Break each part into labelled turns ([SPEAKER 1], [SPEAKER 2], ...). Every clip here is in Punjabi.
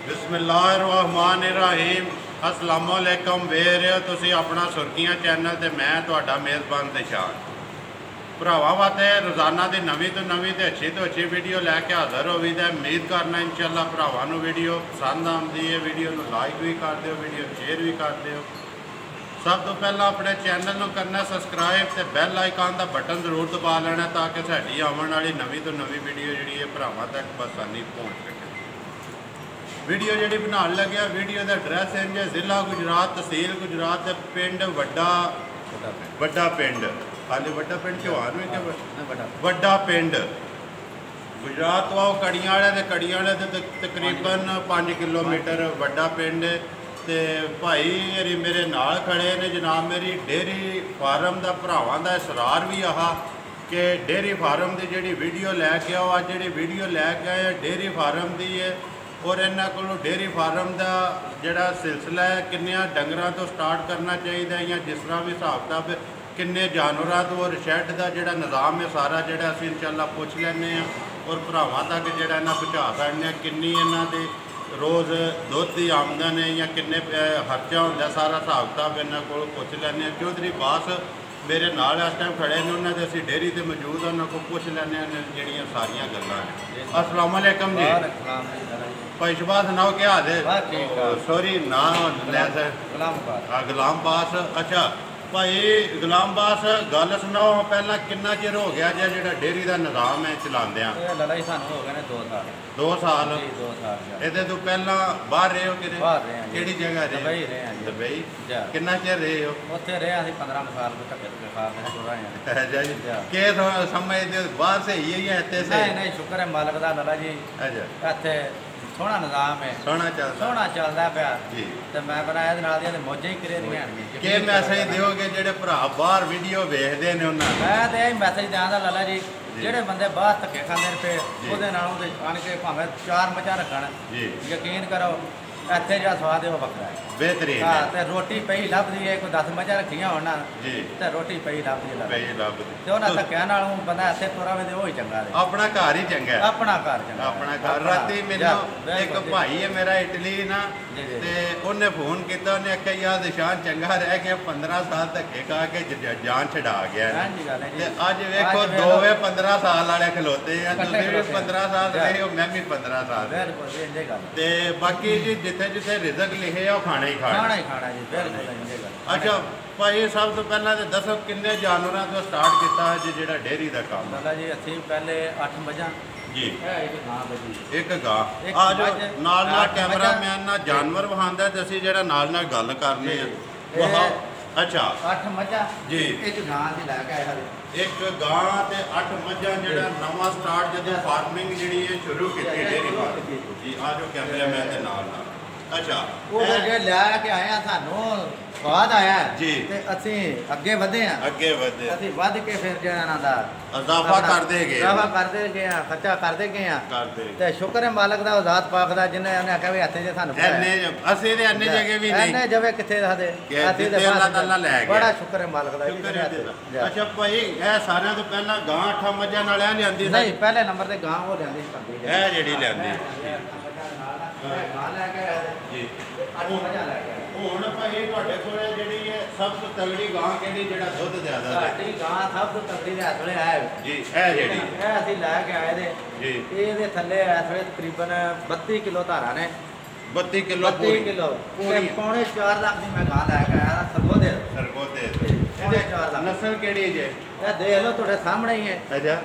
[SPEAKER 1] बिस्मिल्लाहिर्रहमानिर्रहीम अस्सलामुअलैकुम वेख रहे हो तुसी अपना सुर्खियां चैनल ते मैं तुहाडा मेज़बान दिशान भरावां वास्ते रोज़ाना की नवीं तो अच्छी वीडियो लैके हाज़र हो गई। उम्मीद करना इंशाअल्लाह भरावां नूं वीडियो पसंद आती है। वीडियो नूं लाइक भी कर दिओ, वीडियो शेयर भी कर दिओ। सब तो पहला अपने चैनल को करना सबसक्राइब तो बैल आइकन का बटन जरूर दबा लेना ताकि साड़ी आने वाली नवीं तो नवीं वीडियो जी भरावां तक बसानी पहुँच सके। वीडियो जी बनाने लगे वीडियो का एड्रैस इंज है जिला गुजरात तहसील गुजरात पिंड वड्डा पिंड खाली वड्डा पिंड चौहान में वड्डा पिंड गुजरात तो आओ कड़ियां वाले तकरीबन 5 किलोमीटर वड्डा पिंड। तो भाई मेरे नाल खड़े ने जनाब मेरी डेयरी फार्म का भरावां का इसरार भी आहा कि डेयरी फार्म की जी वीडियो लैके आओ। अज जी वीडियो लैके आए डेयरी फार्म की है और इन्हों को डेयरी फार्म का जोड़ा सिलसिला है किन्ने डंगरां तो स्टार्ट करना चाहिए या जिस तरह भी हिसाब किताब किन्ने जानवरों तो और शैड का जोड़ा निज़ाम है सारा जोड़ा असीं इंशाअल्लाह पुछ लैने और भरावां तक जोड़ा इन्हां पहुँचा सकने किन्नी इन्हां दे रोज़ दुध की आमदन है या किन्ने खर्चा होंदा सारा हिसाब किताब इन्हां कोल पुछ लैने। चौधरी बास मेरे नाल इस टाइम खड़े ने उन्होंने असीं डेयरी ते मौजूद हैं उन्होंने को पुछ लैने जिहड़ियां सारियां गल्लां ने। अस्सलाम वालेकुम जी भाई शबाज सुनाओ क्या हाल है? सॉरी नाम गुलाम बास। अच्छा भाई गुलाम बास गल सुनाओ पहला कितना चिर हो गया जो डेयरी का निज़ाम है चलांदियां? दो साल। ये तो पहला बाहर रहे हो कि जगह दुबई कितना चिर रहे हो?
[SPEAKER 2] उत्थे रहे असीं 15 साल
[SPEAKER 1] के समझते बाहर से ही है इत्थे से?
[SPEAKER 2] नहीं शुक्र है मालिक दा लाला जी इत्थे सोहना निज़ाम है सोहना चलदा पिया ते मैं बनाया नाल मौजां ही करे दियां हन।
[SPEAKER 1] के मैसेज दिओगे जेडे भरा बाहर वीडियो वेखदे ने उन्हां नूं?
[SPEAKER 2] मैं ते यही मैसेज देंदा लाला जी जेडे बंदे बाहर धक्के खांदे पे ओहदे नालों ते आण के भावें 4 मझां रखण यकीन करो इत्थे जिहड़ा स्वाद है वो वखरा है
[SPEAKER 1] बेहतरीन।
[SPEAKER 2] हाँ तो रोटी पई लभदी है कोई 10 मझां रखियां होण ते रोटी पई लभदी ते उन्हां धक्कियां नाल बंदा इत्थे तुरा वे ते ओही चंगा है
[SPEAKER 1] अपना घर ही चंगा है
[SPEAKER 2] अपना घर चंगा
[SPEAKER 1] अपना घर। राती मैनू एक भाई है मेरा इटली ना ते उन्हें फोन किया उन्हें आख्या यार निशान चंगा रह गया 15 साल धक्के खा के जान छड़ा गया ते अज वेखो दोवे 15 साल वाले खलोते हैं तुसीं भी 15 साल रहे हो मैं भी 15 साल ते बाकी जी जिथे जिथे रिजक लिखे आ खाना ही खाना जी। अच्छा भाई सब तो पहला तो दसो किन्ने जानवरों तो स्टार्ट किया जो डेयरी का काम?
[SPEAKER 2] जी असीं पहले 8 मझां
[SPEAKER 1] जी एक गां आज नाल कैमरा मैन ना जानवर वहांदा ते असीं जेहड़ा नाल गल करने आ। अच्छा
[SPEAKER 2] 8 मझां
[SPEAKER 1] जी
[SPEAKER 2] एक गां दी लैके आए हले
[SPEAKER 1] एक गां ते 8 मझां जेहड़ा नवां स्टार्ट जदों फार्मिंग जिहड़ी है शुरू कीती डेयरी फार्म जी आज कैमरा मैन दे नाल। अच्छा
[SPEAKER 2] वो जे लैके आए आ सानू स्वाद आया
[SPEAKER 1] जी
[SPEAKER 2] ते असीं अगे वधे असीं वध के फिर जेहड़ा इन्हां दा
[SPEAKER 1] इजाफा करदे गए
[SPEAKER 2] खर्चा करदे गए ते शुक्र है मालिक दा ज़ात पाक दा जिन्ने उन्हें आख्या भी हत्थे जे सानू
[SPEAKER 1] असीं ते अन्ने जगह भी नहीं
[SPEAKER 2] अन्ने जगह किथे साडे
[SPEAKER 1] असीं ते अल्लाह ताला ले गया
[SPEAKER 2] बड़ा शुक्र है मालिक दा।
[SPEAKER 1] अच्छा भाई ए सारे तो पहला गां 8 मझां नाल लियांदी
[SPEAKER 2] नहीं पहले नंबर ते गां वो लियांदी
[SPEAKER 1] ए जेहड़ी लियांदी
[SPEAKER 2] गां लैके जी 8 मझां लैके
[SPEAKER 1] ਹੁਣ ਭਾਈ ਤੁਹਾਡੇ ਕੋਲ ਜਿਹੜੀ ਹੈ ਸਭ ਤੋਂ ਤਗੜੀ ਗਾਂ ਕਿਹੜੀ ਜਿਹੜਾ ਦੁੱਧ ਜ਼ਿਆਦਾ ਦੇ?
[SPEAKER 2] ਸਾਡੀ ਗਾਂ ਸਭ ਤੋਂ ਤਗੜੀ ਦੇ ਹੱਥ ਹੈ
[SPEAKER 1] ਜੀ ਇਹ ਜਿਹੜੀ
[SPEAKER 2] ਇਹ ਅਸੀਂ ਲੈ ਕੇ ਆਏ ਦੇ
[SPEAKER 1] ਜੀ
[SPEAKER 2] ਇਹਦੇ ਥੱਲੇ ਇਸ ਵੇਲੇ ਤਕਰੀਬਨ 32 ਕਿਲੋ ਧਾਰਾਂ ਨੇ
[SPEAKER 1] 32 ਕਿਲੋ
[SPEAKER 2] ਪੂਰੀ ਪੌਣੇ 4 ਲੱਖ ਦੀ ਮੈਂ ਗਾਂ ਲੈ ਕੇ ਆਇਆ ਸਰਗੋਦੇ ਇਹਦੇ 4 ਲੱਖ
[SPEAKER 1] ਨਸਲ ਕਿਹੜੀ ਜੇ?
[SPEAKER 2] ਇਹ ਦੇਖ ਲਓ ਤੁਹਾਡੇ ਸਾਹਮਣੇ ਹੀ ਹੈ।
[SPEAKER 1] ਅੱਛਾ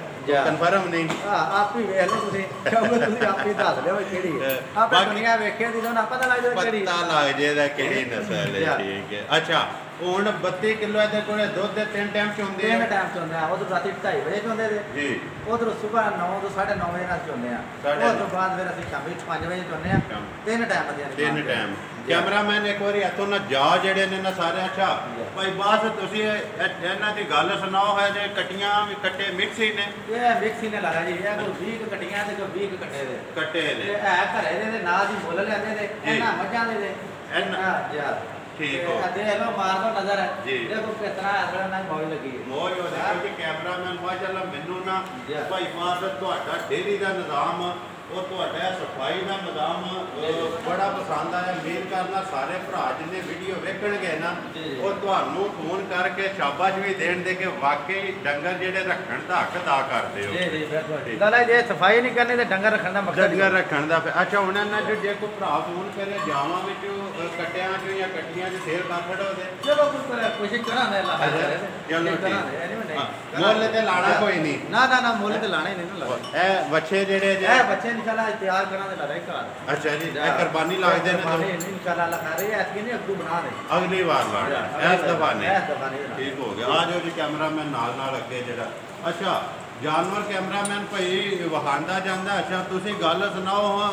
[SPEAKER 1] ਕਨਫਰਮ ਨਹੀਂ?
[SPEAKER 2] ਹਾਂ ਆਪ ਹੀ ਵੇਖ ਲਓ ਤੁਸੀਂ ਤੁਸੀਂ ਆਪ ਹੀ ਦੱਸ ਦਿਓ ਕਿਹੜੀ ਹੈ ਆਪਾਂ ਦੁਨੀਆ ਵੇਖੇ ਦੀ ਨਾ ਪਤਾ ਲੱਗ ਜਾਏ ਕਿਹੜੀ
[SPEAKER 1] ਪਤਾ ਲੱਗ ਜਾਏਦਾ ਕਿਹੜੀ ਨਸਲ ਹੈ। ਠੀਕ ਹੈ। ਅੱਛਾ ਹੁਣ 32 ਕਿਲੋ ਇਹਦੇ ਕੋਲੇ ਦੁੱਧ ਦੇ 3 ਟਾਈਮ ਚ ਹੁੰਦੇ ਆ?
[SPEAKER 2] 3 ਟਾਈਮ ਚ ਹੁੰਦੇ ਆ। ਉਧਰ ਰਾਤੀ 2:30 ਵਜੇ ਚੋਂਦੇ ਦੇ
[SPEAKER 1] ਜੀ
[SPEAKER 2] ਉਧਰ ਸਵੇਰ 9 ਤੋਂ 9:30 ਵਜੇ ਨਾਲ ਚੋਂਦੇ ਆ ਉਸ ਤੋਂ ਬਾਅਦ ਫਿਰ ਅਸੀਂ ਸ਼ਾਮੀ 5 ਵਜੇ ਚੋਂਦੇ ਆ 3 ਟਾਈਮ ਦੇ
[SPEAKER 1] 3 ਟਾਈਮ। ਕੈਮਰਾਮੈਨ ਇੱਕ ਵਾਰੀ ਇੱਥੋਂ ਨਾ ਜਾ ਜਿਹੜੇ ਨੇ ਨਾ ਸਾਰੇ। ਅੱਛਾ ਭਾਈ ਬਾਸ ਤੁਸੀਂ ਇਹਨਾਂ ਦੀ ਗੱਲ ਸੁਣਾਓ ਹੈ ਜੇ ਕਟੀਆਂ ਵੀ ਕੱਟੇ ਮਿਕਸ ਹੀ ਨੇ?
[SPEAKER 2] ਇਹ ਮਿਕਸ ਹੀ ਨੇ ਲਾਲਾ ਜੀ ਇਹ ਕੋਈ 20 ਕਟੀਆਂ ਤੇ ਕੋਈ 20 ਕੱਟੇ ਦੇ
[SPEAKER 1] ਨੇ
[SPEAKER 2] ਇਹ ਘਰੇ ਦੇ ਨਾਲ ਦੀ ਮੁੱਲ ਲੈਂਦੇ ਨੇ ਇਹਨਾਂ ਮੱਝਾਂ ਦੇ
[SPEAKER 1] ਇਹਨਾਂ
[SPEAKER 2] ਯਾਰ
[SPEAKER 1] ठीक हो
[SPEAKER 2] देख लो मार दो नजर है देखो कितना असर ना मौज लगी
[SPEAKER 1] मौज हो देखो कि कैमरामैन माशाअल्लाह मैनू ना भाई बास ਤੁਹਾਡਾ डेयरी ਦਾ ਨਿਜ਼ਾਮ ਉਹ ਤੁਹਾਡਾ ਸਫਾਈ ਦਾ ਨਿਜ਼ਾਮ ਬੜਾ ਪਸੰਦ ਆਇਆ। ਉਮੀਦ ਕਰਨਾ ਸਾਰੇ ਭਰਾ ਜਿੰਨੇ ਵੀਡੀਓ ਵੇਖਣਗੇ ਨਾ ਉਹ ਤੁਹਾਨੂੰ ਫੋਨ ਕਰਕੇ ਸ਼ਾਬਾਸ਼ ਵੀ ਦੇਣ ਦੇ ਕਿ ਵਾਕਈ ਡੰਗਰ ਜਿਹੜੇ ਰੱਖਣ ਦਾ ਹੱਕ ਅਦਾ ਕਰਦੇ ਹੋ।
[SPEAKER 2] ਜੀ ਜੀ ਬਿਲਕੁਲ ਲਾਲਾ ਜੇ ਸਫਾਈ ਨਹੀਂ ਕਰਨੀ ਤੇ ਡੰਗਰ ਰੱਖਣ ਦਾ ਮਕਸਦ
[SPEAKER 1] ਡੰਗਰ ਰੱਖਣ ਦਾ ਅੱਛਾ ਉਹਨਾਂ ਨਾਲ ਜੇ ਕੋਈ ਭਰਾ ਫੋਨ ਕਰੇ ਜਾਵਾਂ ਵਿੱਚ ਕੱਟਿਆਂ ਚ ਜਾਂ ਕੱਟੀਆਂ ਚ ਸੇਲ ਕਰ ਖੜੋ ਦੇ
[SPEAKER 2] ਚਲੋ ਕੋਸ਼ਿਸ਼ ਕਰਾਂਗੇ ਲਾਲਾ
[SPEAKER 1] ਚਲੋ ਮੁੱਲ ਤੇ ਲਾਣਾ ਕੋਈ ਨਹੀਂ
[SPEAKER 2] ਨਾ ਮੁੱਲ ਤੇ ਲਾਣਾ ਹੀ ਨਹੀਂ ਨਾ ਲਾਲਾ
[SPEAKER 1] ਇਹ ਬੱਚੇ ਜਿਹੜੇ
[SPEAKER 2] ਇਹ ਬੱਚੇ ਇਨਸ਼ਾਅੱਲਾ ਤਿਆਰ ਕਰਾਂਗੇ ਲਾਲਾ ਘਰ।
[SPEAKER 1] ਅੱਛਾ ਜੀ ਇਹ ਕੁਰਬਾਨੀ ਲੱਗਦੇ ਨੇ
[SPEAKER 2] ਤਾਂ ਇਨਸ਼ਾਅੱਲਾ ਲਗਾ ਰਹੇ ਐਤਕੀ ਨਹੀਂ ਅੱਗੂ ਬਣਾ ਰਹੇ
[SPEAKER 1] ਅਗਲੀ ਵਾਰ ਲਾਣਾ ਇਸ ਦਫਾ
[SPEAKER 2] ਨਹੀਂ
[SPEAKER 1] ਠੀਕ ਹੋ ਗਿਆ। ਆ ਜਾਓ ਜੀ ਕੈਮਰਾਮੈਨ ਨਾਲ ਅੱਗੇ ਜਿਹੜਾ ਅੱਛਾ ਜਾਨਵਰ ਕੈਮਰਾਮੈਨ ਭਾਈ ਵਹਾਂਦਾ ਜਾਂਦਾ। ਅੱਛਾ ਤੁਸੀਂ ਗੱਲ ਸੁਣਾਓ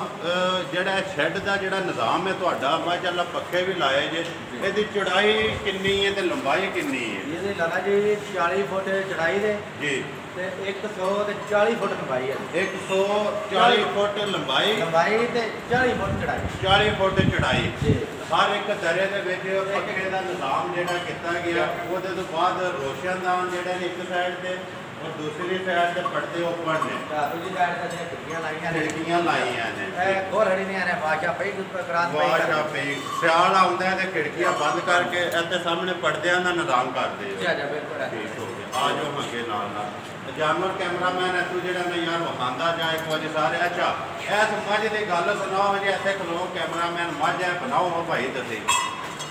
[SPEAKER 1] ਜਿਹੜਾ ਸ਼ੈੱਡ ਦਾ ਜਿਹੜਾ ਨਿਜ਼ਾਮ ਹੈ ਤੁਹਾਡਾ ਮਾਸ਼ਾਅੱਲਾ ਪੱਖੇ ਵੀ ਲਾਏ ਜੇ ਇਹਦੀ ਚੌੜਾਈ ਕਿੰਨੀ ਹੈ ਤੇ ਲੰਬਾਈ ਕਿੰਨੀ ਹੈ?
[SPEAKER 2] ਇਹਦੇ ਲਾਲਾ ਜੀ 40 ਫੁੱਟ ਚੜਾਈ ਦੇ
[SPEAKER 1] ਜੀ
[SPEAKER 2] ਤੇ 140 ਫੁੱਟ ਲੰਬਾਈ ਹੈ।
[SPEAKER 1] 140 ਫੁੱਟ ਲੰਬਾਈ
[SPEAKER 2] ਤੇ 40 ਫੁੱਟ ਚੜਾਈ
[SPEAKER 1] 40 ਫੁੱਟ ਚੜਾਈ
[SPEAKER 2] ਜੀ।
[SPEAKER 1] ਹਰ ਇੱਕ ਦਰੇ ਦੇ ਵਿੱਚ ਪੱਖੇ ਦਾ ਨਿਜ਼ਾਮ ਜਿਹੜਾ ਕੀਤਾ ਗਿਆ ਉਹਦੇ ਤੋਂ ਬਾਅਦ ਰੋਸ਼ਨਦਾਨ ਜਿਹੜੇ ਨੇ ਇੱਕ ਸਾਈਡ ਤੇ और दूसरी साइड से पड़ते ऊपर ने
[SPEAKER 2] दूसरी साइड से खिड़कियां लाईਆਂ ਨੇ
[SPEAKER 1] खिड़कियां लाईਆਂ ਨੇ
[SPEAKER 2] ਇਹ ਕੋਹੜੀ ਨਹੀਂ ਆਨੇ ਬਾਦਸ਼ਾਹ ਪਈ ਕਰਾਤ ਪਈ
[SPEAKER 1] ਬਾਦਸ਼ਾਹ ਪਈ ਸਿਆਲ ਆਉਂਦਾ ਤੇ ਖਿੜਕੀਆਂ ਬੰਦ ਕਰਕੇ ਇੱਥੇ ਸਾਹਮਣੇ ਪਰਦਿਆਂ ਦਾ ਨਿਜ਼ਾਮ ਕਰਦੇ
[SPEAKER 2] ਜੀ ਜੀ ਬਿਲਕੁਲ
[SPEAKER 1] ਠੀਕ ਹੋ ਗਿਆ। ਆ ਜਾਓ ਅੱਗੇ ਨਾਲ ਜਾਨਵਰ ਕੈਮਰਾਮੈਨ ਹੈ ਤੂੰ ਜਿਹੜਾ ਮੈਂ ਯਾਰ ਵਹਾਂਦਾ ਜਾ ਇੱਕ ਵਜੇ ਸਾਰੇ ਅੱਛਾ ਇਸ ਮੱਝ ਦੀ ਗੱਲ ਸੁਣਾਓ ਜੀ ਇੱਥੇ ਖਲੋ ਕੈਮਰਾਮੈਨ ਮੱਝ ਹੈ ਬਣਾਓ ਹੋ ਭਾਈ ਤੁਸੀਂ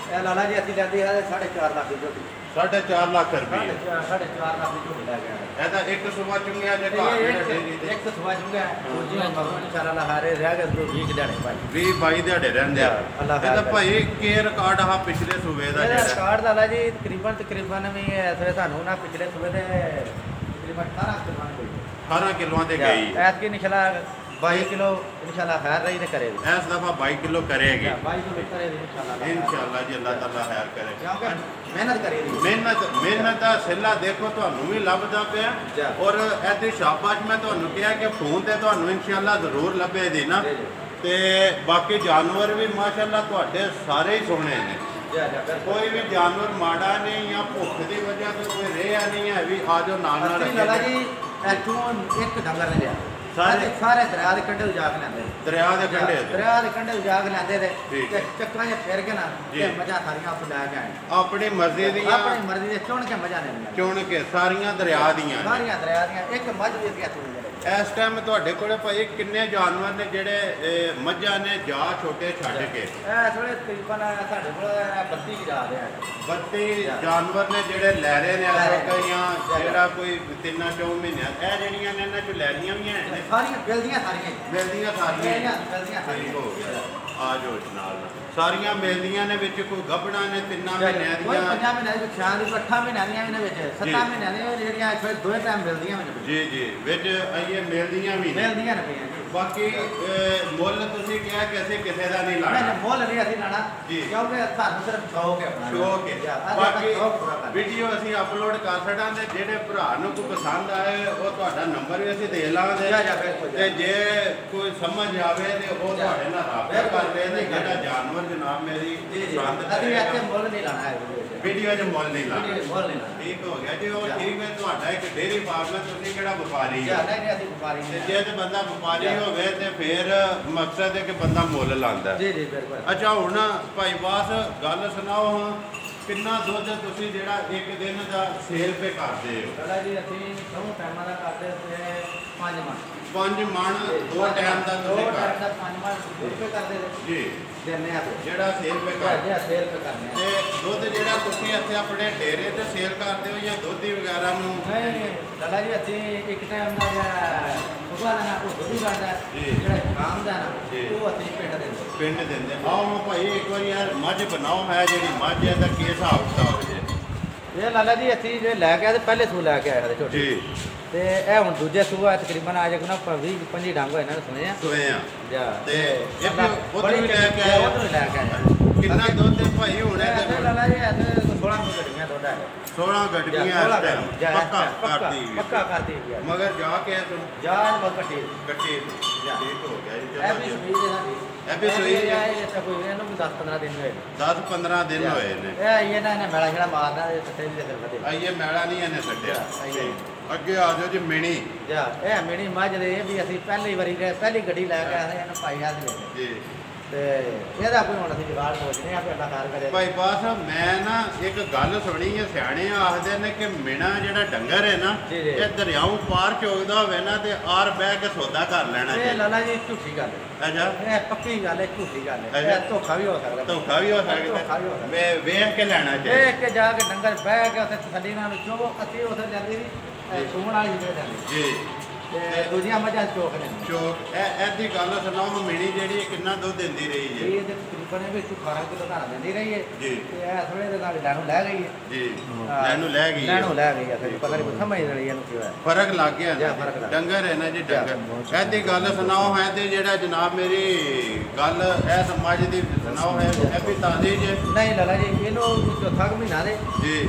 [SPEAKER 2] ਇਹ ਲਾਲਾ ਜੀ ਅਸੀਂ ਲੈਂਦੇ ਆ 4.5 ਲੱਖ ਦੀ ਝੋਟੀ
[SPEAKER 1] 4.5 ਲੱਖ ਰੁਪਏ
[SPEAKER 2] 4.5 ਲੱਖ ਦੀ ਝੋਟੀ ਲੈ ਗਿਆ
[SPEAKER 1] ਇਹ ਤਾਂ ਇੱਕ ਸੁਬਾ ਚੁੰਗਿਆ ਜੇ ਘਰ
[SPEAKER 2] ਇੱਕ ਸਵਾ ਚੁੰਗਿਆ ਦੂਜੀ ਮਗਰੋਂ ਇਨਸ਼ਾਅੱਲਾ ਲਹਾਰੇ ਰਹਿ ਗਏ ਦੋ 20 ਦਿਹਾੜੇ ਭਾਈ
[SPEAKER 1] 20-22 ਦਿਹਾੜੇ ਰਹਿੰਦੇ ਆ। ਇਹ ਤਾਂ ਭਾਈ ਕੀ ਰਿਕਾਰਡ ਆ ਪਿਛਲੇ ਸੂਬੇ ਦਾ
[SPEAKER 2] ਜਿਹੜਾ ਰਿਕਾਰਡ ਲਾਲਾ ਜੀ ਤਕਰੀਬਨ ਵੀ ਇਸ ਵੇ ਤੁਹਾਨੂੰ ਨਾ ਪਿਛਲੇ ਸੂਬੇ ਦੇ ਤਕਰੀਬਨ 18 ਕਿਲੋਆਂ ਦੇ ਗਈ ਐਤਕੀ ਇਨਸ਼ਾਅੱਲਾ 22 ਕਿਲੋ ਇਨਸ਼ਾਅੱਲਾ ਖੈਰ ਰਹੀ ਤੇ ਕਰੇਗੀ
[SPEAKER 1] ਇਸ ਦਫਾ 22 ਕਿਲੋ ਕਰੇਗੀ
[SPEAKER 2] 22 ਕਿਲੋ ਕਰੇਗੀ
[SPEAKER 1] ਇਨਸ਼ਾਅੱਲਾ ਜੀ ਅੱਲਾਹ ਤਾਲਾ ਖੈਰ ਕਰੇ
[SPEAKER 2] ਕਿਉਂਕਿ ਮਿਹਨਤ ਕਰੇਗੀ
[SPEAKER 1] ਮਿਹਨਤ ਦਾ ਸਿੱਲਾ ਦੇਖੋ ਤੁਹਾਨੂੰ ਵੀ ਲੱਭਦਾ ਪਿਆ ਔਰ ਐਦੀ ਸ਼ਾਬਾਸ਼ ਮੈਂ ਤੁਹਾਨੂੰ ਕਿਹਾ ਕਿ ਫੋਨ ਤੇ ਤੁਹਾਨੂੰ ਇਨਸ਼ਾਅੱਲਾ ਜ਼ਰੂਰ ਲੱਭੇ ਦੀ ਨਾ ਤੇ ਬਾਕੀ ਜਾਨਵਰ ਵੀ ਮਾਸ਼ਾਅੱਲਾ ਤੁਹਾਡੇ ਸਾਰੇ ਹੀ ਸੋਹਣੇ ਨੇ ਕੋਈ ਵੀ ਜਾਨਵਰ ਮਾੜਾ ਨਹੀਂ ਜਾਂ ਭੁੱਖ ਦੀ ਵਜ੍ਹਾ ਤੋਂ ਕੋਈ ਰਿਹਾ ਨਹੀਂ ਹੈ ਵੀ ਆ ਜਾਓ ਨਾਲ
[SPEAKER 2] ਲਾਲਾ ਜੀ ਇੱਥੋਂ ਇੱਕ ਡੰਗਰ ਨੇ ਲਿਆ ਸਾਰੇ ਦਰਿਆ ਦੇ ਕੰਢੇ ਉਜਾ ਕੇ ਲੈਂਦੇ
[SPEAKER 1] ਦਰਿਆ ਦੇ ਕੰਢੇ
[SPEAKER 2] ਉਜਾ ਕੇ ਲੈਂਦੇ ਤੇ ਚੱਕਰਾਂ 'ਚ ਫਿਰ ਕੇ ਨਾ ਤੇ ਮਜ਼ਾ ਸਾਰੀਆਂ ਆਪ ਲੈ ਕੇ ਆਏ
[SPEAKER 1] ਆਪਣੀ ਮਰਜ਼ੀ ਦੀਆਂ
[SPEAKER 2] ਆਪਣੀ ਮਰਜ਼ੀ ਦੇ ਚੁਣ ਕੇ ਮਜ਼ਾ ਲੈਂਦੇ
[SPEAKER 1] ਚੁਣ ਕੇ ਸਾਰੀਆਂ ਦਰਿਆ ਦੀਆਂ
[SPEAKER 2] ਇੱਕ ਮੱਝ ਵੀ ਅੱਗੇ ਤੂੰ
[SPEAKER 1] ਇਸ ਟਾਈਮ ਤੁਹਾਡੇ ਕੋਲੇ ਭਾਈ ਕਿੰਨੇ ਜਾਨਵਰ ਨੇ ਜਿਹੜੇ ਮੱਝਾਂ ਨੇ ਜਾ ਛੋਟੇ ਛੱਡ ਕੇ
[SPEAKER 2] ਇਹ ਥੋੜੇ ਤਕਰੀਬਨ ਸਾਡੇ ਕੋਲ 32 ਜਾ ਰਿਹਾ
[SPEAKER 1] 32 ਜਾਨਵਰ ਨੇ ਜਿਹੜੇ ਲੈ ਰਹੇ ਨੇ ਕਈਆਂ ਜਿਹੜਾ ਕੋਈ 3-4 ਮਹੀਨਿਆਂ ਇਹ ਜਿਹੜੀਆਂ ਨੇ ਇਹਨਾਂ ਚ ਲੈ ਲੀਆਂ ਵੀ ਹੈ
[SPEAKER 2] ਸਾਰੀਆਂ ਮਿਲਦੀਆਂ
[SPEAKER 1] ਠੀਕ ਹੋ ਗਿਆ। ਆ ਜਾਓ ਨਾਲ ਸਾਰੀਆਂ ਮਿਲਦੀਆਂ ਨੇ ਵਿੱਚ ਕੋਈ ਗੱਭਣਾ ਨੇ 3 ਮਹੀਨਿਆਂ ਦੀਆਂ
[SPEAKER 2] 5 ਮਹੀਨਿਆਂ ਦੀ ਸ਼ਾਨ ਦੀ 8 ਮਹੀਨਿਆਂ ਦੀਆਂ ਇਹਨਾਂ ਵਿੱਚ 7 ਮਹੀਨਿਆਂ ਦੀਆਂ ਜਿਹੜੀਆਂ ਫਿਰ ਦੋਵੇਂ ਟਾਈਮ ਮਿਲਦੀਆਂ ਨੇ
[SPEAKER 1] ਜੀ ਵਿੱਚ ਇਹ ਮਿਲਦੀਆਂ ਵੀ ਨੇ ਬਾਕੀ ਮੁੱਲ ਤੁਸੀਂ ਕਿਹਾ ਕਿ ਅਸੀਂ ਕਿਸੇ ਦਾ ਨਹੀਂ ਲਾਣਾ
[SPEAKER 2] ਮੁੱਲ ਨਹੀਂ ਅਸੀਂ ਲਾਣਾ ਕਿਉਂਕਿ ਸਾਨੂੰ ਸਿਰਫ ਸ਼ੌਕ ਹੈ ਆਪਣਾ
[SPEAKER 1] ਸ਼ੌਕ ਹੈ ਬਾਕੀ ਵੀਡੀਓ ਅਸੀਂ ਅਪਲੋਡ ਕਰ ਛੱਡਾਂਗੇ ਜਿਹੜੇ ਭਰਾ ਨੂੰ ਕੋਈ ਪਸੰਦ ਆਏ ਉਹ ਤੁਹਾਡਾ ਨੰਬਰ ਵੀ ਅਸੀਂ ਦੇ ਲਾਂਗੇ ਤੇ ਜੇ ਕੋਈ ਸਮਝ ਆਵੇ ਤੇ ਉਹ ਤੁਹਾਡੇ ਨਾਲ ਰਾਬਤਾ ਕਰਦੇ ਤੇ ਜਿਹੜਾ ਜਾਨਵਰ ਜਨਾਬ ਮੇਰੀ ਪਸੰਦ
[SPEAKER 2] ਅਸੀਂ ਇੱਥੇ ਮੁੱਲ ਨਹੀਂ ਲਾਣਾ ਹੈ
[SPEAKER 1] ਵੀਡੀਓ 'ਚ ਮੁੱਲ ਨਹੀਂ ਲਾਣਾ ਠੀਕ ਹੋ ਗਿਆ ਜੀ ਉਹ ਠੀਕ ਹੈ ਤੁਹਾਡਾ ਇੱਕ ਡੇਅਰੀ ਫਾਰਮ ਹੈ ਤੁਸੀਂ ਕਿਹੜਾ ਵਪਾਰੀ ਹੈ
[SPEAKER 2] ਨਹੀਂ ਅਸੀਂ ਵਪਾਰੀ
[SPEAKER 1] ਤੇ ਜੇ ਤੇ ਬੰਦਾ ਵਪਾਰੀ ਹੋਵੇ ਤੇ ਫਿਰ ਮਕਸਦ ਹੈ ਕਿ ਬੰਦਾ ਮੁੱਲ ਲਾਉਂਦਾ
[SPEAKER 2] ਜੀ ਬਿਲਕੁਲ।
[SPEAKER 1] ਅੱਛਾ ਹੁਣ ਭਾਈ ਬਾਸ ਗੱਲ ਸੁਣਾਓ ਕਿੰਨਾ ਦੁੱਧ ਤੁਸੀਂ ਜਿਹੜਾ ਇੱਕ ਦਿਨ ਦਾ ਸੇਲ ਪੇ ਕਰਦੇ ਹੋ?
[SPEAKER 2] ਪਹਿਲਾਂ ਜੀ ਅਸੀਂ ਦੋ ਟਾਈਮਾਂ ਦਾ ਕਰਦੇ ਤੇ 5 ਮਣ
[SPEAKER 1] 5 ਮਣ 2 ਟਾਈਮ ਦਾ ਤੁਸੀਂ ਕਰਦੇ
[SPEAKER 2] 5 ਮਣ ਰੁਪਏ ਕਰਦੇ
[SPEAKER 1] ਜੀ
[SPEAKER 2] ਦਿੰਨੇ ਆ
[SPEAKER 1] ਜਿਹੜਾ ਸੇਲ ਪੇ ਕਰਦੇ
[SPEAKER 2] ਆ ਸੇਲ ਪੇ ਕਰਨੇ
[SPEAKER 1] ਤੇ ਦੁੱਧ ਜਿਹੜਾ ਤੁਸੀਂ ਇੱਥੇ ਆਪਣੇ ਡੇਰੇ ਤੇ ਸੇਲ ਕਰਦੇ ਹੋ ਜਾਂ ਦੁੱਧੀ ਵਗੈਰਾ ਨੂੰ
[SPEAKER 2] ਨਹੀਂ ਲਾਲਾ ਜੀ ਅਸੀਂ ਇੱਕ ਟਾਈਮ ਦਾ ਸੁਬਾ ਦਾ ਨਾ ਉਹ ਦੁੱਧੀ ਕਰਦਾ ਜਿਹੜਾ ਸ਼ਾਮ ਦਾ ਨਾ ਉਹ ਅਸੀਂ ਪਿੰਡ ਦਿੰਦੇ
[SPEAKER 1] ਆਓ ਭਾਈ ਇੱਕ ਵਾਰ ਯਾਰ ਮੱਝ ਬਣਾਓ ਹੈ ਜਿਹੜੀ ਮੱਝ ਹੈ ਦਾ ਕੀ ਹਿਸਾਬ ਕਿਤਾਬ ਹੈ
[SPEAKER 2] ਇਹ ਲਾਲਾ ਜੀ ਅਸੀਂ ਜੇ ਲੈ ਕੇ ਆਏ ਤੇ ਪਹਿਲੇ ਸੂ ਲੈ ਕੇ ਆਏ ਹਾਂ ਛੋਟੇ
[SPEAKER 1] ਜੀ
[SPEAKER 2] ਤੇ ਇਹ ਹੁਣ ਦੂਜੇ ਸੂਆ ਤਕਰੀਬਨ ਆ ਜਾਏਗਾ ਨਾ 20-25 ਡੰਗ ਹੋਏ ਨਾ ਸੁਣੇ ਆ
[SPEAKER 1] ਜਾ ਤੇ ਇਹ ਉਧਰ ਵੀ ਲੈ ਕੇ ਆਏ ਕਿੰਨਾ ਦੁੱਧ ਭਾਈ ਹੁਣ
[SPEAKER 2] ਇਹ ਲਾਲਾ ਜੀ 16 ਗੱਡੀਆਂ ਦੁੱਧ ਹੈ
[SPEAKER 1] 16 ਗੱਡੀਆਂ
[SPEAKER 2] ਪੱਕਾ ਕਰਦੀ
[SPEAKER 1] ਮਗਰ ਜਾ ਕੇ
[SPEAKER 2] ਜਾ ਕੱਟੀ
[SPEAKER 1] ਠੀਕ ਹੋ ਗਿਆ ਜੀ
[SPEAKER 2] ਇਹ ਵੀ ਸਹੀ ਹੈ
[SPEAKER 1] ਇਹ ਵੀ ਸਹੀ ਹੈ
[SPEAKER 2] ਇਹ ਕੋਈ ਇਹਨੂੰ 10-15 ਦਿਨ ਹੋਏ
[SPEAKER 1] 10-15 ਦਿਨ ਹੋਏ ਨੇ
[SPEAKER 2] ਇਹ ਨਾ ਇਹਨੇ ਮੈਲਾ ਜਿਹੜਾ ਮਾਰਦਾ ਇਹ ਸੱਟੇ ਵੀ ਦੇ ਫਿਰ ਵਧੇ
[SPEAKER 1] ਇਹ ਮੈਲਾ ਨਹੀਂ ਇਹਨੇ ਛੱਡਿਆ ਅੱਗੇ ਆ ਜਾਓ ਜੀ ਮਿਣੀ
[SPEAKER 2] ਜਾ ਇਹ ਮਿਣੀ ਮੱਝ ਦੇ ਇਹ ਵੀ ਅਸੀਂ ਪਹਿਲੀ ਵਾਰੀ ਗਏ ਪਹਿਲੀ ਗੱਡੀ ਲੈ ਕੇ ਆਏ ਇਹਨੂੰ ਭਾਈ ਆ ਦੇ
[SPEAKER 1] ਜੀ
[SPEAKER 2] ਤੇ ਇਹਦਾ ਕੋਈ ਹੁਣ ਅਸੀਂ ਜਵਾਬ ਸੋਚਦੇ ਆ ਕਿ ਅੱਲਾ ਕਾਰ ਕਰੇ
[SPEAKER 1] ਭਾਈ ਬਾਸ ਮੈਂ ਨਾ ਇੱਕ ਗੱਲ ਸੁਣੀ ਹੈ ਸਿਆਣੇ ਆਖਦੇ ਨੇ ਕਿ ਮਿਣਾ ਜਿਹੜਾ ਡੰਗਰ ਹੈ ਨਾ ਇਹ ਦਰਿਆਓਂ ਪਾਰ ਚੋਗਦਾ ਹੋਵੇ ਨਾ ਤੇ ਆਰ ਬਹਿ ਕੇ ਸੌਦਾ ਕਰ ਲੈਣਾ
[SPEAKER 2] ਇਹ ਲਾਲਾ ਜੀ ਝੂਠੀ ਗੱਲ ਹੈ
[SPEAKER 1] ਅੱਛਾ
[SPEAKER 2] ਇਹ ਪੱਕੀ ਗੱਲ ਹੈ ਝੂਠੀ ਗੱਲ ਹੈ ਇਹ ਧੋਖਾ ਵੀ ਹੋ ਸਕਦਾ
[SPEAKER 1] ਧੋਖਾ ਵੀ ਹੋ ਸਕਦਾ ਵੇ ਵੇਖ ਕੇ ਲੈਣਾ ਚਾਹੀਦਾ
[SPEAKER 2] ਵੇਖ ਕੇ ਜਾ ਕੇ ਡੰਗਰ ਬਹਿ ਕੇ ਉੱਥੇ ਤਸੱਲੀ ਨਾਲ ਚੋਵੋ ਅਸੀਂ ਉੱਥੇ ਜਾਂਦੇ ਵੀ ਸੂਣ ਵਾਲੀ ਜਗ੍ਹਾ ਜਾਂਦੇ
[SPEAKER 1] ਜੀ
[SPEAKER 2] ਤੇ ਦੂਜੀਆਂ ਮੱਝਾਂ ਚੋਕ ਨੇ
[SPEAKER 1] ਚੋਕ ਇਹਦੀ ਗੱਲ ਸੁਣਾਓ ਮਿਣੀ ਜਿਹੜੀ ਕਿੰਨਾ ਦੁੱਧ ਦਿੰਦੀ ਰਹੀ ਹੈ
[SPEAKER 2] ਇਹ ਤਕਰੀਬਨ ਵਿੱਚ 12 ਕਿਲੋ ਧਾਰ ਦਿੰਦੀ ਰਹੀ ਹੈ
[SPEAKER 1] ਜੀ
[SPEAKER 2] ਤੇ ਇਹ ਥੋੜੇ ਦੇ ਨਾਲ ਲੈਣੋਂ ਲੈ ਗਈ ਹੈ
[SPEAKER 1] ਜੀ ਲੈਣੋਂ ਲੈ ਗਈ
[SPEAKER 2] ਲੈਣੋਂ ਲੈ ਗਈ ਹੈ ਫਿਰ ਪਤਾ ਨਹੀਂ ਸਮਝ ਨਹੀਂ ਇਹਨੂੰ ਕੀ ਹੋਇਆ
[SPEAKER 1] ਫਰਕ ਲੱਗ ਗਿਆ ਡੰਗਰ ਹੈ ਨਾ ਜੀ ਡੰਗਰ ਇਹਦੀ ਗੱਲ ਸੁਣਾਓ ਹੈ ਤੇ ਜਿਹੜਾ ਜਨਾਬ ਮੇਰੀ ਗੱਲ ਇਹ ਸਮਾਜ ਦੀ ਸੁਣਾਓ ਹੈ ਇਹ ਵੀ ਤਾਜ਼ੀ ਜੇ
[SPEAKER 2] ਨਹੀਂ ਲਾਲਾ ਜੀ ਇਹਨੂੰ ਚੌਥਾ ਮਹੀਨਾ ਦੇ
[SPEAKER 1] ਜੀ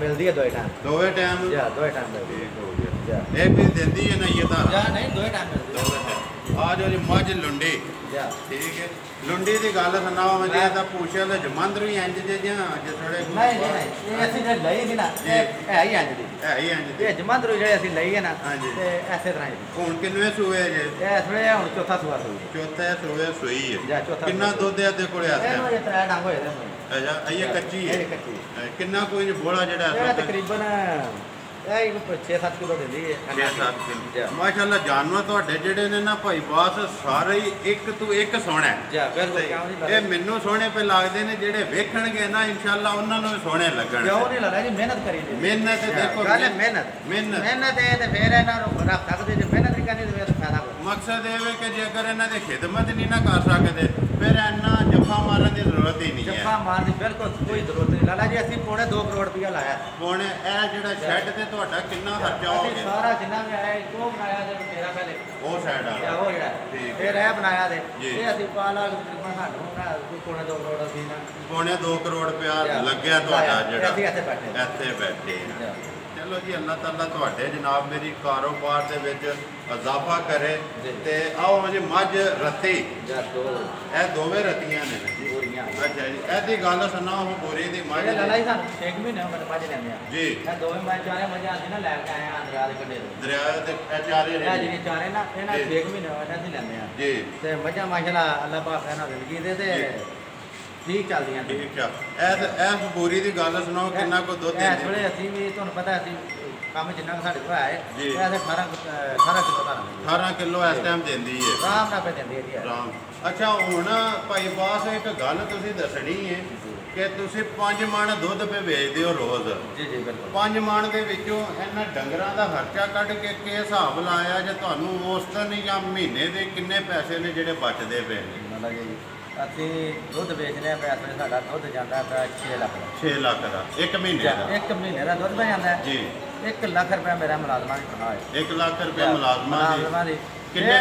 [SPEAKER 2] ਮਿਲਦੀ ਹੈ ਦੋਏ ਟਾਈਮ
[SPEAKER 1] ਦੋਵੇਂ ਟਾਈਮ
[SPEAKER 2] ਦੋਏ ਟਾਈਮ ਮਿਲਦੀ
[SPEAKER 1] ਠੀਕ ਹੋ ਗਿਆ ਇਹ ਵੀ ਦਿੰਦੀ ਹੈ ਨਾ ਇਹ ਤਾਂ
[SPEAKER 2] ਜਾਂ ਨਹੀਂ ਦੋਏ ਟਾਈਮ ਮਿਲਦੀ
[SPEAKER 1] ਆ ਜੋ ਜੀ ਮੱਝ ਲੁੰਡੀ ਠੀਕ ਹੈ ਲੁੰਡੀ ਦੀ ਗੱਲ ਸੁਣਾਓ ਮੈਂ ਜੇ ਤਾਂ ਪੁੱਛਿਆ ਲੈ ਜਮੰਦਰ ਵੀ ਇੰਜ ਜੇ ਜਾਂ ਅੱਜ ਥੋੜੇ
[SPEAKER 2] ਨਹੀਂ ਇਹ ਅਸੀਂ ਜੇ ਲਈ ਸੀ ਨਾ ਹੈ ਹੀ ਇੰਜ ਦੀ
[SPEAKER 1] ਹੈ ਹੀ ਇੰਜ ਦੀ
[SPEAKER 2] ਇਹ ਜਮੰਦਰ ਜਿਹੜੇ ਅਸੀਂ ਲਈ ਹੈ ਨਾ ਤੇ ਐਸੇ ਤਰ੍ਹਾਂ ਹੀ
[SPEAKER 1] ਹੁਣ ਕਿੰਨੇ ਸੂਏ ਜੇ
[SPEAKER 2] ਇਹ ਥੋੜੇ ਹੁਣ ਚੌਥਾ ਸੂਆ ਸੂਈ
[SPEAKER 1] ਚੌਥਾ ਸੂਏ ਸੂਈ ਹੈ
[SPEAKER 2] ਚੌਥਾ
[SPEAKER 1] ਕਿੰਨਾ ਦੁੱਧ ਹੈ ਤੇ ਕੋਲੇ ਆਇਆ
[SPEAKER 2] ਇਹਨੂੰ ਇਹ ਤਰਾ ਡੰਗ ਹੋਏ ਨੇ
[SPEAKER 1] ਅੱਛਾ ਇਹ ਕੱਚੀ ਹੈ
[SPEAKER 2] ਇਹ ਕੱਚੀ
[SPEAKER 1] ਕਿੰਨਾ ਕੋਈ ਬੋਲਾ ਜਿਹੜਾ
[SPEAKER 2] ਇਹ ਤਕਰੀਬਨ ਇਹ 6-7 ਕਿਲੋ ਦਿੰਦੀ ਹੈ
[SPEAKER 1] 6-7 ਕਿਲੋ ਮਾਸ਼ਾਅੱਲਾ ਜਾਨਵਰ ਤੁਹਾਡੇ ਜਿਹੜੇ ਨੇ ਨਾ ਭਾਈ ਬਾਸ ਸਾਰੇ ਹੀ ਇੱਕ ਤੋਂ ਇੱਕ ਸੋਹਣਾ
[SPEAKER 2] ਜੀ ਬਿਲਕੁਲ
[SPEAKER 1] ਇਹ ਮੈਨੂੰ ਸੋਹਣੇ ਪੇ ਲੱਗਦੇ ਨੇ ਜਿਹੜੇ ਵੇਖਣਗੇ ਨਾ ਇਨਸ਼ਾਅੱਲਾ ਉਹਨਾਂ ਨੂੰ ਵੀ ਸੋਹਣੇ ਲੱਗਣਗੇ
[SPEAKER 2] ਕਿਉਂ ਨਹੀਂ ਲੱਗਦਾ ਜੀ ਮਿਹਨਤ ਕਰੀ ਦੀ
[SPEAKER 1] ਮਿਹਨਤ ਦੇਖੋ
[SPEAKER 2] ਗੱਲ ਮਿਹਨਤ ਇਹ ਤੇ ਫੇਰ ਇਹਨਾਂ ਨੂੰ ਰੱਖ ਸਕਦੇ ਜੇ ਮਿਹਨਤ ਨਹੀਂ ਕਰਨੀ ਤੇ ਫੇਰ ਫਾਇਦਾ ਕੋਈ
[SPEAKER 1] ਮਕਸਦ ਇਹ ਹੈ ਕਿ ਜੇਕਰ ਇਹਨਾਂ ਦੀ ਖਿਦਮਤ ਨਹੀਂ ਨਾ ਕਰ ਸਕਦੇ ਫਿਰ ਇੰਨਾ ਜੱਫਾ ਮਾਰਨ ਦੀ ਜ਼ਰੂਰਤ ਹੀ ਨਹੀਂ ਹੈ
[SPEAKER 2] ਜੱਫਾ ਮਾਰਨ ਦੀ ਬਿਲਕੁਲ ਕੋਈ ਜ਼ਰੂਰਤ ਨਹੀਂ ਲਾਲਾ ਜੀ ਅਸੀਂ ਪੌਣੇ 2 ਕਰੋੜ ਰੁਪਇਆ ਲਾਇਆ
[SPEAKER 1] ਹੁਣ ਇਹ ਜਿਹੜਾ ਸ਼ੈੱਡ ਤੇ ਤੁਹਾਡਾ ਕਿੰਨਾ ਖਰਚਾ ਹੋ ਗਿਆ
[SPEAKER 2] ਸਾਰਾ ਜਿੰਨਾ ਵੀ ਆਇਆ ਉਹ ਬਣਾਇਆ ਤੇ ਮੇਰਾ ਪਹਿਲੇ
[SPEAKER 1] ਉਹ ਸਾਈਡ ਆ
[SPEAKER 2] ਉਹ ਜਿਹੜਾ ਫਿਰ ਇਹ ਬਣਾਇਆ ਤੇ ਇਹ ਅਸੀਂ ਪਾਲਾ ਤਕਰੀਬਨ ਸਾਨੂੰ ਨਾ ਪੌਣੇ 2 ਕਰੋੜ ਅਸੀਂ ਨਾ
[SPEAKER 1] ਪੌਣੇ 2 ਕਰੋੜ ਰੁਪਇਆ ਲੱਗਿਆ ਤੁਹਾਡਾ ਜਿਹੜਾ
[SPEAKER 2] ਅਸੀਂ ਇੱਥੇ
[SPEAKER 1] ਬੈਠੇ ਚਲੋ ਜੀ ਅੱਲਾਹ ਤਾਲਾ ਤੁਹਾਡੇ ਜਨਾਬ ਮੇਰੀ ਕਾਰੋਬਾਰ ਦੇ ਵਿੱਚ ਇਜ਼ਾਫਾ ਕਰੇ ਤੇ ਆਓ ਜੀ ਮੱਝ ਰੱਤੀ ਇਹ ਦੋਵੇਂ ਰੱਤੀਆਂ ਨੇ ਅੱਛਾ ਜੀ ਇਹਦੀ ਗੱਲ ਸੁਣਾਓ ਬੋਰੀ ਦੀ ਮੱਝ
[SPEAKER 2] ਲਾਲਾ ਜੀ ਸਾਨੂੰ 6 ਮਹੀਨੇ ਹੋ ਗਏ ਮੱਝ ਲੈਂਦੇ ਆ
[SPEAKER 1] ਜੀ
[SPEAKER 2] ਇਹ ਦੋਵੇਂ ਮੱਝ ਚਾਰੇ ਮੱਝਾਂ ਅਸੀਂ ਨਾ ਲੈ ਕੇ ਆਏ ਆ ਦਰਿਆ ਦੇ ਕੰਢੇ ਤੋਂ
[SPEAKER 1] ਦਰਿਆ ਤੇ ਇਹ ਚਾਰੇ ਨੇ
[SPEAKER 2] ਜਿਹੜੀ ਚਾਰੇ ਨਾ ਇਹਨਾਂ 6 ਮਹੀਨੇ ਹੋਏ ਅਸੀਂ ਲੈਂਦੇ ਆ
[SPEAKER 1] ਜੀ
[SPEAKER 2] ਤੇ ਮੱਝਾਂ ਮਾਸ਼ਾਅੱਲਾ ਅੱਲਾਹ ਪਾਕ ਇਹਨਾਂ ਦੇ ਜ਼ਿੰਦਗੀ ਦੇ ਤੇ ਠੀਕ ਚੱਲਦੀਆਂ
[SPEAKER 1] ਠੀਕ ਆ ਇਹ ਬੋਰੀ ਦੀ ਗੱਲ ਸੁਣਾਓ ਕਿੰਨਾ ਕੋ ਦੁੱਧ ਦਿੰਦੇ
[SPEAKER 2] ਇਸ ਵੇਲੇ ਅਸੀਂ ਵੀ ਤੁਹਾਨੂੰ ਪਤਾ ਅਸੀਂ ਕੰਮ ਜਿੰਨਾ ਸਾਡੇ ਕੋਲ ਹੈ ਇਹ 18 ਕਿਲੋ ਦਾ
[SPEAKER 1] 18 ਕਿਲੋ ਇਸ ਟਾਈਮ ਦਿੰਦੀ ਹੈ
[SPEAKER 2] ਆਰਾਮ ਨਾਲ ਪੈ ਦਿੰਦੀ ਹੈ ਜੀ
[SPEAKER 1] ਆਰਾਮ ਅੱਛਾ ਹੁਣ ਭਾਈ ਬਾਸ ਇੱਕ ਗੱਲ ਤੁਸੀਂ ਦੱਸਣੀ ਹੈ ਕਿ ਤੁਸੀਂ 5 ਮਣ ਦੁੱਧ ਪੇ ਵੇਚਦੇ ਹੋ ਰੋਜ਼
[SPEAKER 2] ਜੀ ਬਿਲਕੁਲ
[SPEAKER 1] 5 ਮਣ ਦੇ ਵਿੱਚੋਂ ਇਹਨਾਂ ਡੰਗਰਾਂ ਦਾ ਖਰਚਾ ਕੱਢ ਕੇ ਕੀ ਹਿਸਾਬ ਲਾਇਆ ਜੇ ਤੁਹਾਨੂੰ ਉਸ ਦਿਨ ਜਾਂ ਮਹੀਨੇ ਦੇ ਕਿੰਨੇ ਪੈਸੇ ਨੇ ਜਿਹੜੇ ਬਚਦੇ ਪਏ ਨੇ
[SPEAKER 2] ਮਤਲਬ ਜੀ ਅਸੀਂ ਦੁੱਧ ਵੇਚਦੇ ਆ ਪੈਸੇ ਸਾਡਾ ਦੁੱਧ ਜਾਂਦਾ ਪਿਆ 6 ਲੱਖ ਦਾ
[SPEAKER 1] 6 ਲੱਖ ਦਾ ਇੱਕ ਮਹੀਨੇ ਦਾ
[SPEAKER 2] ਇੱਕ ਮਹੀਨੇ ਦਾ ਦੁੱਧ ਪੈ ਜਾਂਦਾ
[SPEAKER 1] ਜੀ
[SPEAKER 2] 1 ਲੱਖ ਰੁਪਏ ਮੇਰਾ ਮੁਲਾਜ਼ਮਾਂ ਦੀ ਤਨਖਾਹ ਹੈ
[SPEAKER 1] 1 ਲੱਖ ਰੁਪਏ ਮੁਲਾਜ਼ਮਾਂ ਦੀ ਕਿੰਨੇ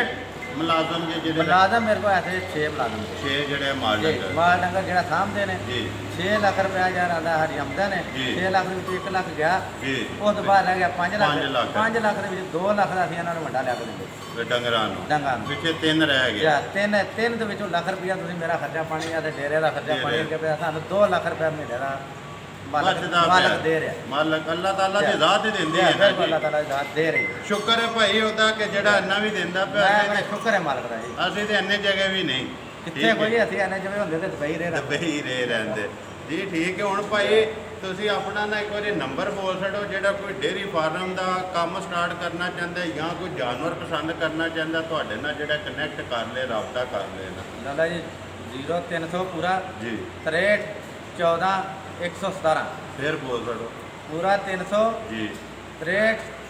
[SPEAKER 1] ਮੁਲਾਜ਼ਮ ਜਿਹੜੇ
[SPEAKER 2] ਮੁਲਾਜ਼ਮ ਮੇਰੇ ਕੋਲ ਐਸੇ 6 ਮੁਲਾਜ਼ਮ
[SPEAKER 1] 6 ਜਿਹੜੇ ਮਾਲ ਡੰਗਰ
[SPEAKER 2] ਮਾਲ ਡੰਗਰ ਜਿਹੜਾ ਸਾਂਭਦੇ ਨੇ
[SPEAKER 1] ਜੀ
[SPEAKER 2] 6 ਲੱਖ ਰੁਪਏ ਜਿਹੜਾ ਆਉਂਦਾ ਹਰੀ ਆਮਦਨ ਹੈ 6 ਲੱਖ ਦੇ ਵਿੱਚ 1 ਲੱਖ ਗਿਆ
[SPEAKER 1] ਜੀ
[SPEAKER 2] ਉਹ ਤੋਂ ਬਾਅਦ ਰਹਿ ਗਿਆ 5 ਲੱਖ 5 ਲੱਖ ਦੇ ਵਿੱਚ 2 ਲੱਖ ਦਾ ਅਸੀਂ ਇਹਨਾਂ ਨੂੰ ਵੱਡਾ ਲਿਆ ਕੇ ਦਿੰਦੇ
[SPEAKER 1] ਡੰਗਰਾਂ ਨੂੰ ਪਿੱਛੇ 3 ਰਹਿ ਗਏ
[SPEAKER 2] ਜਾਂ ਤਿੰਨ ਦੇ ਵਿੱਚੋਂ ਲੱਖ ਰੁਪਇਆ ਤੁਸੀਂ ਮੇਰਾ ਖਰਚਾ ਪਾਣੀ ਆ ਤੇ ਡੇਰੇ ਦਾ ਖਰਚਾ ਪਾਣੀ ਕੇ ਪਿਆ ਸਾਨੂੰ 2 ਲੱਖ ਰੁਪਏ ਮਹੀਨੇ ਦਾ ਮਾਲਕ ਦੇ ਰਿਹਾ
[SPEAKER 1] ਮਾਲਕ ਅੱਲਾਹ ਤਾਲਾ ਦੀ ਜ਼ਾਤ ਹੀ ਦਿੰਦੀ ਹੈ
[SPEAKER 2] ਬਿਲਕੁਲ ਅੱਲਾਹ ਤਾਲਾ ਦੀ ਜ਼ਾਤ ਦੇ ਰਹੀ
[SPEAKER 1] ਸ਼ੁਕਰ ਹੈ ਭਾਈ ਉਹਦਾ ਕਿ ਜਿਹੜਾ ਇੰਨਾ ਵੀ ਦਿੰਦਾ ਪਿਆ
[SPEAKER 2] ਮੈਂ ਸ਼ੁਕਰ ਹੈ ਮਾਲਕ ਦਾ ਜੀ
[SPEAKER 1] ਅਸੀਂ ਤੇ ਇੰਨੇ ਜਗ੍ਹਾ ਵੀ ਨਹੀਂ
[SPEAKER 2] ਕਿੱਥੇ ਕੋਈ ਅਸੀਂ ਇੰਨੇ ਜਿਵੇਂ ਹੁੰਦੇ ਤੇ ਦੁਬਈ
[SPEAKER 1] ਰਹਿੰਦੇ ਜੀ ਠੀਕ ਹੈ ਹੁਣ ਭਾਈ ਤੁਸੀਂ ਆਪਣਾ ਨਾ ਇੱਕ ਵਾਰੀ ਨੰਬਰ ਬੋਲ ਛੱਡੋ ਜਿਹੜਾ ਕੋਈ ਡੇਅਰੀ ਫਾਰਮ ਦਾ ਕੰਮ ਸਟਾਰਟ ਕਰਨਾ ਚਾਹੁੰਦਾ ਜਾਂ ਕੋਈ ਜਾਨਵਰ ਪਸੰਦ ਕਰਨਾ ਚਾਹੁੰਦਾ ਤੁਹਾਡੇ ਨਾਲ ਜਿਹੜਾ ਕਨੈਕਟ ਕਰ ਲੇ ਰਾਬਤਾ ਕਰ ਲੇ ਨਾ
[SPEAKER 2] ਲਾਲਾ ਜੀ 0300 ਪੂਰਾ
[SPEAKER 1] ਜੀ
[SPEAKER 2] 63 14 117
[SPEAKER 1] ਫਿਰ ਬੋਲ ਛੱਡੋ
[SPEAKER 2] ਪੂਰਾ 300
[SPEAKER 1] ਜੀ
[SPEAKER 2] 63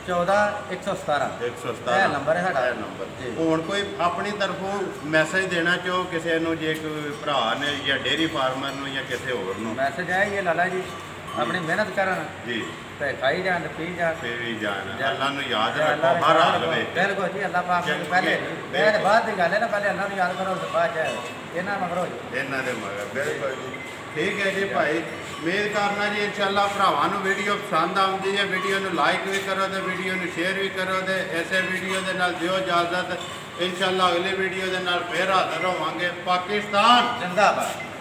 [SPEAKER 2] 14 117
[SPEAKER 1] 117
[SPEAKER 2] ਇਹ ਨੰਬਰ ਹੈ ਸਾਡਾ
[SPEAKER 1] ਨੰਬਰ ਹੁਣ ਕੋਈ ਆਪਣੀ ਤਰਫੋਂ ਮੈਸੇਜ ਦੇਣਾ ਚਾਹੋ ਕਿਸੇ ਨੂੰ ਜੇ ਕੋਈ ਭਰਾ ਨੇ ਜਾਂ ਡੇਅਰੀ ਫਾਰਮਰ ਨੂੰ ਜਾਂ ਕਿਸੇ ਹੋਰ ਨੂੰ
[SPEAKER 2] ਮੈਸੇਜ ਹੈ ਇਹ ਲਾਲਾ ਜੀ ਆਪਣੀ ਮਿਹਨਤ ਕਰਨ
[SPEAKER 1] ਜੀ
[SPEAKER 2] ਤੇ ਖਾਈ ਜਾਣ ਤੇ ਪੀ ਜਾਣ
[SPEAKER 1] ਤੇ ਵੀ ਜਾਣ ਅੱਲਾ ਨੂੰ ਯਾਦ ਰੱਖੋ ਹਰ ਹਾਲ ਵਿੱਚ
[SPEAKER 2] ਬਿਲਕੁਲ ਜੀ ਅੱਲਾ ਪਾਕ ਨੂੰ ਪਹਿਲੇ ਬਾਅਦ ਦੀ ਗੱਲ ਹੈ ਨਾ ਪਹਿਲੇ ਅੱਲਾ ਨੂੰ ਯਾਦ ਕਰੋ ਤੇ ਬਾਅਦ ਚ ਇਹਨਾਂ ਮਗਰੋਂ
[SPEAKER 1] ਇਹਨਾਂ ਦੇ ਮਗਰ ਬਿਲਕੁਲ ਜੀ ਠੀਕ ਹੈ ਜੀ ਭਾਈ ਉਮੀਦ ਕਰਨਾ ਜੀ ਇਨਸ਼ਾਅੱਲਾ ਭਰਾਵਾਂ ਨੂੰ ਵੀਡੀਓ ਪਸੰਦ ਆਉਂਦੀ ਹੈ ਵੀਡੀਓ ਨੂੰ ਲਾਈਕ ਵੀ ਕਰੋ ਤੇ ਵੀਡੀਓ ਨੂੰ ਸ਼ੇਅਰ ਵੀ ਕਰੋ ਤੇ ਐਸੇ ਵੀਡੀਓ ਦੇ ਨਾਲ ਦਿਓ ਇਜਾਜ਼ਤ ਇਨਸ਼ਾਅੱਲਾ ਅਗਲੀ ਵੀਡੀਓ ਦੇ ਨਾਲ ਫੇਰ ਹਾਜ਼ਰ ਹੋਵਾਂਗੇ ਪਾਕਿਸਤਾਨ
[SPEAKER 2] ਜ਼ਿੰਦਾਬਾਦ